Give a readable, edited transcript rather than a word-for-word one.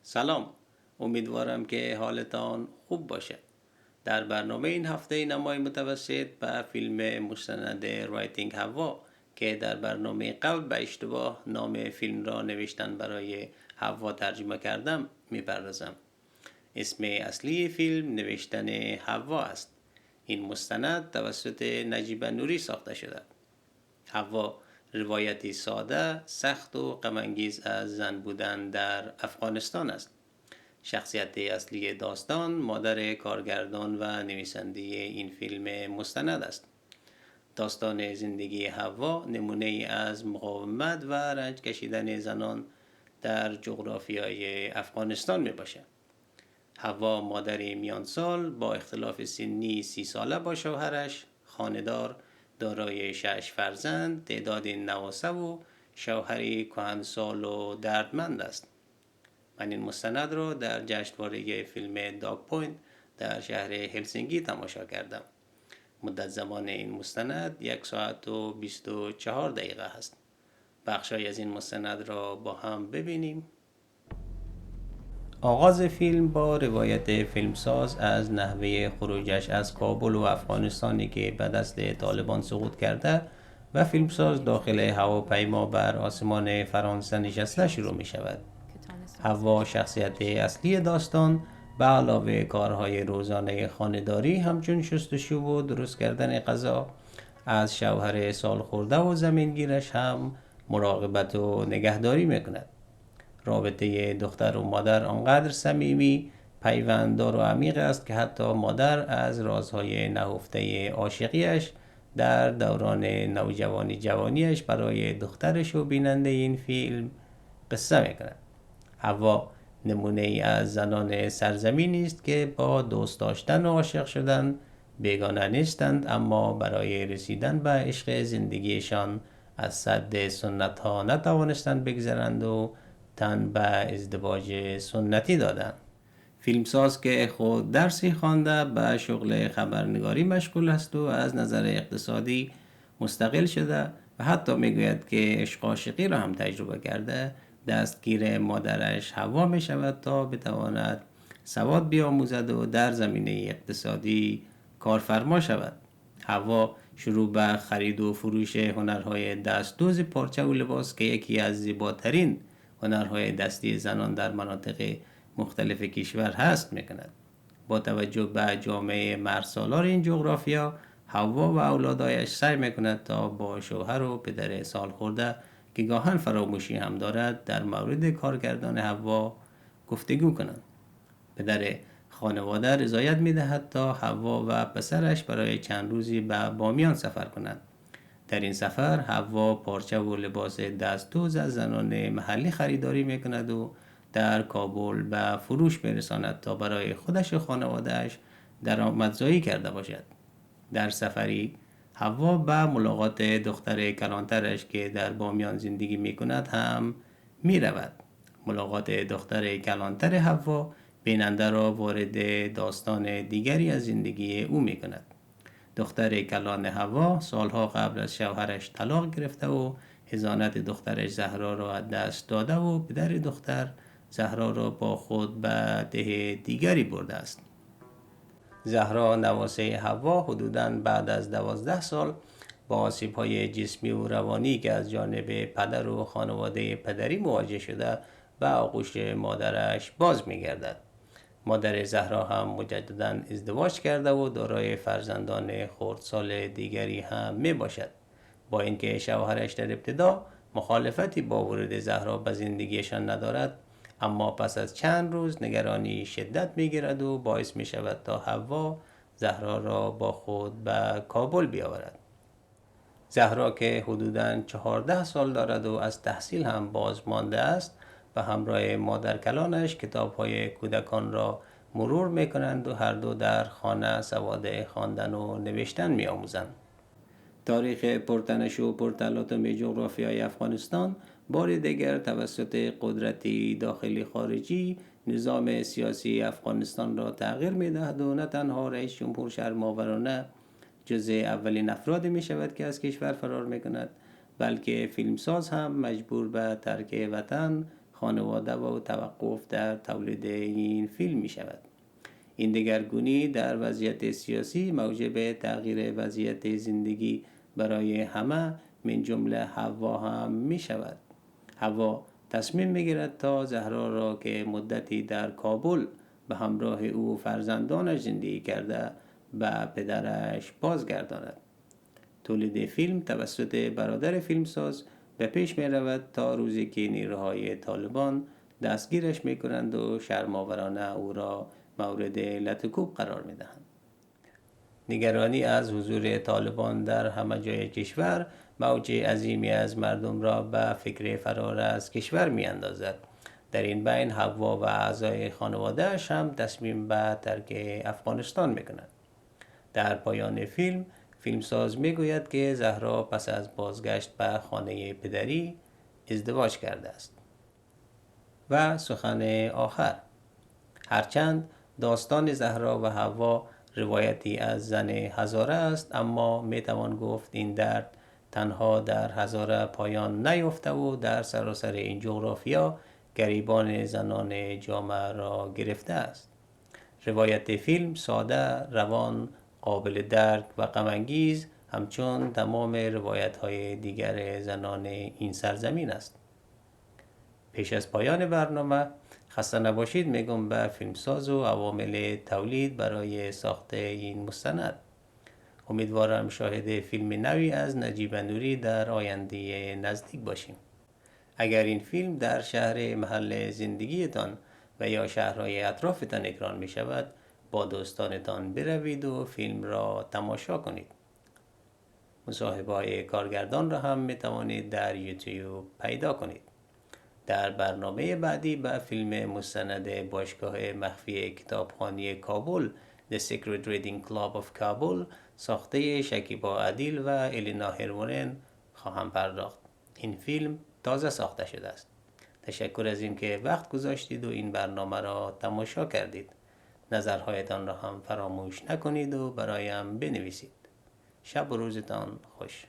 سلام، امیدوارم که حالتان خوب باشد. در برنامه این هفته نمای متوسط به فیلم مستند رایتینگ هوا که در برنامه قبل به اشتباه نام فیلم را نوشتن برای هوا ترجمه کردم میپردازم. اسم اصلی فیلم نوشتن هوا است. این مستند توسط نجیب نوری ساخته شده. هوا روایتی ساده، سخت و غم‌انگیز از زن بودن در افغانستان است. شخصیت اصلی داستان مادر کارگردان و نویسنده این فیلم مستند است. داستان زندگی حوا نمونه ای از مقاومت و رنج کشیدن زنان در جغرافیای افغانستان می باشد. حوا مادری میان سال با اختلاف سنی 30 ساله با شوهرش، خانه‌دار، دارای 6 فرزند، تعداد نواسه و شوهری کهنسال و دردمند است. من این مستند را در جشنواره فیلم داگ پوینت در شهر هلسینکی تماشا کردم. مدت زمان این مستند 1 ساعت و 24 دقیقه است. بخشای از این مستند را با هم ببینیم. آغاز فیلم با روایت فیلمساز از نحوه خروجش از کابل و افغانستانی که به دست طالبان سقوط کرده و فیلمساز داخل هواپیما بر آسمان فرانسه نشسته شروع می شود. حوا شخصیت اصلی داستان به علاوه کارهای روزانه خانه‌داری همچون شستشو و درست کردن غذا از شوهر سالخورده و زمینگیرش هم مراقبت و نگهداری میکند. رابطه دختر و مادر آنقدر صمیمی، پیونددار و عمیق است که حتی مادر از رازهای نهفته عاشقیش در دوران نوجوانی جوانیش برای دخترش و بیننده این فیلم قصه میکند. حوا نمونه ای از زنان سرزمینی است که با دوست داشتن و عاشق شدن بیگانه نیستند، اما برای رسیدن به عشق زندگیشان از سد سنت ها نتوانستند بگذرند و تن به ازدواج سنتی دادند. فیلمساز که خود درسی خوانده به شغل خبرنگاری مشغول است و از نظر اقتصادی مستقل شده و حتی میگوید که عشق و عاشقی را هم تجربه کرده، دستگیر مادرش حوا می شود تا بتواند سواد بیاموزد و در زمینه اقتصادی کارفرما شود. حوا شروع به خرید و فروش هنرهای دستدوز پارچه و لباس که یکی از زیباترین هنرهای دستی زنان در مناطق مختلف کشور هست میکند. با توجه به جامعه مرسالار این جغرافیا، حوا و اولادایش سعی میکند تا با شوهر و پدر سالخورده که گاهن فراموشی هم دارد در مورد کارگردان حوا گفتگو کنند. پدر خانواده رضایت میدهد تا حوا و پسرش برای چند روزی به بامیان سفر کنند. در این سفر حوا پارچه و لباس دستدوز از زنان محلی خریداری میکند و در کابل به فروش میرساند تا برای خودش و خانوادهش درآمدزایی کرده باشد. در سفری حوا به ملاقات دختر کلانترش که در بامیان زندگی میکند هم میرود. ملاقات دختر کلانتر حوا بیننده را وارد داستان دیگری از زندگی او میکند. دختر کلان حوا سالها قبل از شوهرش طلاق گرفته و حضانت دخترش زهرا را از دست داده و پدر دختر زهرا را با خود به ده دیگری برده است. زهرا نواسه حوا حدوداً بعد از 12 سال با آسیب‌های جسمی و روانی که از جانب پدر و خانواده پدری مواجه شده به آغوش مادرش باز می‌گردد. مادر زهرا هم مجدداً ازدواج کرده و دارای فرزندان خردسال دیگری هم می باشد. با اینکه شوهرش در ابتدا مخالفتی با ورود زهرا به زندگیشان ندارد، اما پس از چند روز نگرانی شدت می گیرد و باعث می شود تا حوا زهرا را با خود به کابل بیاورد. زهرا که حدوداً 14 سال دارد و از تحصیل هم باز مانده است، به همراه مادر کلانش کتاب‌های کودکان را مرور می‌کنند و هر دو در خانه سواد خواندن و نوشتن می‌آموزند. تاریخ پرتنش و پرتلاطم جغرافیای افغانستان بار دیگر توسط قدرتی داخلی خارجی نظام سیاسی افغانستان را تغییر می‌دهد و نه تنها رئیس جمهور شرم‌آورانه جزء اولین افرادی می شود که از کشور فرار می کند، بلکه فیلمساز هم مجبور به ترک وطن، خانواده و توقف در تولید این فیلم می شود. این دگرگونی در وضعیت سیاسی موجب تغییر وضعیت زندگی برای همه من جمله حوا هم می شود. حوا تصمیم میگیرد تا زهرا را که مدتی در کابل به همراه او فرزندانش زندگی کرده به پدرش بازگرداند. تولید فیلم توسط برادر فیلمساز به پیش می رود تا روزی که نیروهای طالبان دستگیرش می کنند و شرم‌آورانه او را مورد لطکوب قرار می دهند. نگرانی از حضور طالبان در همه جای کشور موج عظیمی از مردم را به فکر فرار از کشور می اندازد. در این بین حوا و اعضای خانواده‌اش هم تصمیم به ترک افغانستان می کنند. در پایان فیلم فیلمساز می گوید که زهرا پس از بازگشت به خانه پدری ازدواج کرده است. و سخن آخر: هرچند داستان زهرا و حوا روایتی از زن هزاره است، اما می توان گفت این درد تنها در هزاره پایان نیافته و در سراسر این جغرافیا گریبان زنان جامعه را گرفته است. روایت فیلم ساده، روان، قابل درک و غم‌انگیز همچون تمام روایت‌های دیگر زنان این سرزمین است. پیش از پایان برنامه خسته نباشید میگم به فیلمساز و عوامل تولید برای ساخت این مستند. امیدوارم شاهد فیلم نوی از نجیب نوری در آینده نزدیک باشیم. اگر این فیلم در شهر محل زندگیتان و یا شهرهای اطرافتان اکران می شود، با دوستانتان بروید و فیلم را تماشا کنید. مصاحبه‌های کارگردان را هم می توانید در یوتیوب پیدا کنید. در برنامه بعدی به فیلم مستند باشگاه مخفی کتابخوانی کابل The Secret Reading Club of Kabul ساخته شکیبا عدیل و الینا هرمونن خواهم پرداخت. این فیلم تازه ساخته شده است. تشکر از اینکه وقت گذاشتید و این برنامه را تماشا کردید. نظرهایتان را هم فراموش نکنید و برایم بنویسید. شب و روزتان خوش.